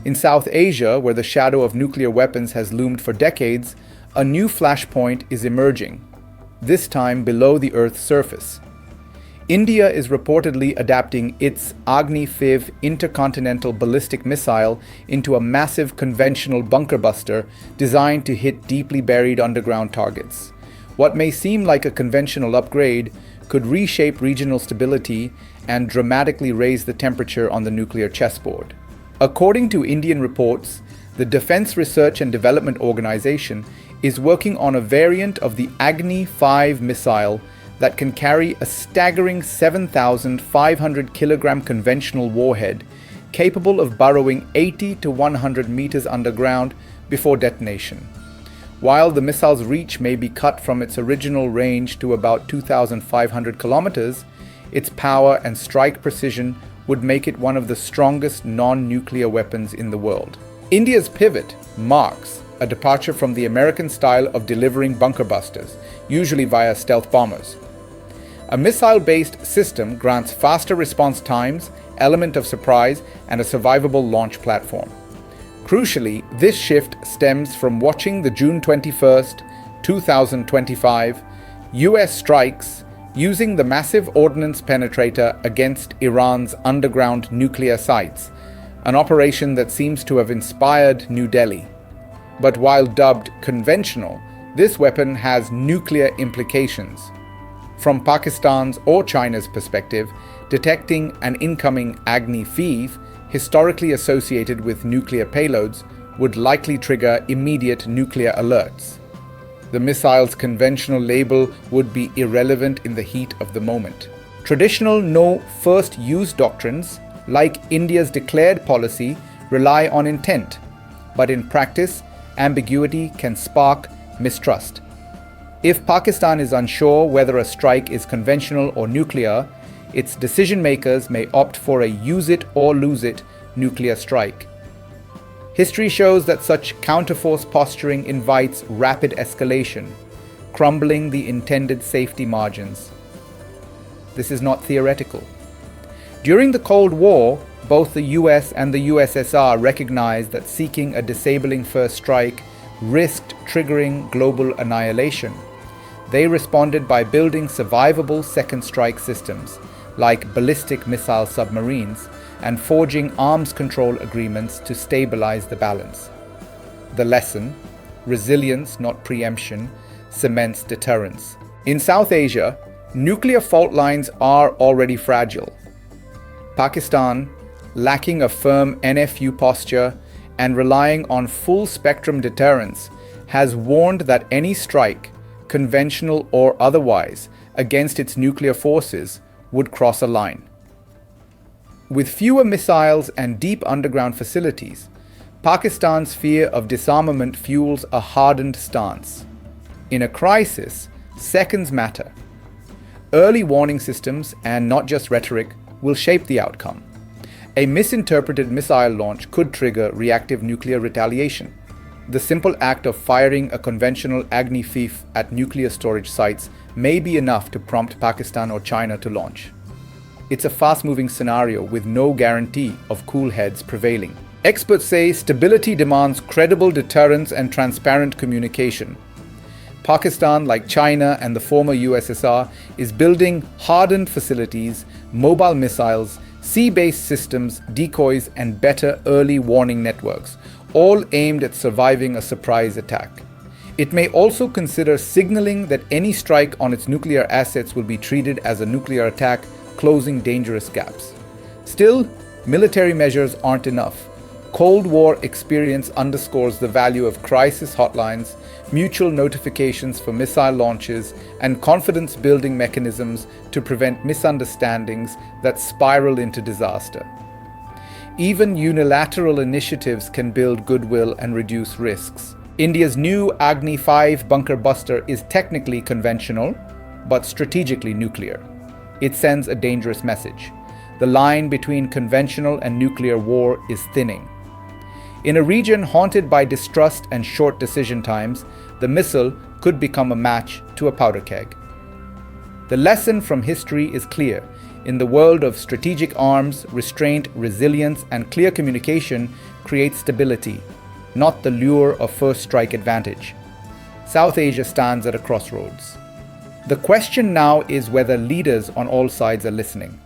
In South Asia, where the shadow of nuclear weapons has loomed for decades, a new flashpoint is emerging, this time below the Earth's surface. India is reportedly adapting its Agni-5 intercontinental ballistic missile into a massive conventional bunker buster designed to hit deeply buried underground targets. What may seem like a conventional upgrade could reshape regional stability and dramatically raise the temperature on the nuclear chessboard. According to Indian reports, the Defense Research and Development Organization is working on a variant of the Agni-5 missile that can carry a staggering 7,500 kilogram conventional warhead capable of burrowing 80 to 100 meters underground before detonation. While the missile's reach may be cut from its original range to about 2,500 kilometers, its power and strike precision would make it one of the strongest non-nuclear weapons in the world. India's pivot marks a departure from the American style of delivering bunker busters, usually via stealth bombers. A missile-based system grants faster response times, element of surprise, and a survivable launch platform. Crucially, this shift stems from watching the June 21, 2025 US strikes using the massive ordnance penetrator against Iran's underground nuclear sites, an operation that seems to have inspired New Delhi. But while dubbed conventional, this weapon has nuclear implications. From Pakistan's or China's perspective, detecting an incoming Agni-5, historically associated with nuclear payloads, would likely trigger immediate nuclear alerts. The missile's conventional label would be irrelevant in the heat of the moment. Traditional no first use doctrines, like India's declared policy, rely on intent, but in practice, ambiguity can spark mistrust. If Pakistan is unsure whether a strike is conventional or nuclear, its decision makers may opt for a use it or lose it nuclear strike. History shows that such counterforce posturing invites rapid escalation, crumbling the intended safety margins. This is not theoretical. During the Cold War, both the US and the USSR recognized that seeking a disabling first strike risked triggering global annihilation. They responded by building survivable second strike systems, like ballistic missile submarines, and forging arms control agreements to stabilize the balance. The lesson: resilience, not preemption, cements deterrence. In South Asia, nuclear fault lines are already fragile. Pakistan, lacking a firm NFU posture and relying on full-spectrum deterrence, has warned that any strike, conventional or otherwise, against its nuclear forces would cross a line. With fewer missiles and deep underground facilities, Pakistan's fear of disarmament fuels a hardened stance. In a crisis, seconds matter. Early warning systems, and not just rhetoric, will shape the outcome. A misinterpreted missile launch could trigger reactive nuclear retaliation. The simple act of firing a conventional Agni-5 at nuclear storage sites may be enough to prompt Pakistan or China to launch. It's a fast-moving scenario with no guarantee of cool heads prevailing. Experts say stability demands credible deterrence and transparent communication. Pakistan, like China and the former USSR, is building hardened facilities, mobile missiles, sea-based systems, decoys, and better early warning networks, all aimed at surviving a surprise attack. It may also consider signaling that any strike on its nuclear assets will be treated as a nuclear attack, closing dangerous gaps. Still, military measures aren't enough. Cold War experience underscores the value of crisis hotlines, mutual notifications for missile launches, and confidence-building mechanisms to prevent misunderstandings that spiral into disaster. Even unilateral initiatives can build goodwill and reduce risks. India's new Agni-5 bunker buster is technically conventional, but strategically nuclear. It sends a dangerous message. The line between conventional and nuclear war is thinning. In a region haunted by distrust and short decision times, the missile could become a match to a powder keg. The lesson from history is clear. In the world of strategic arms, restraint, resilience, and clear communication, create stability, not the lure of first strike advantage. South Asia stands at a crossroads. The question now is whether leaders on all sides are listening.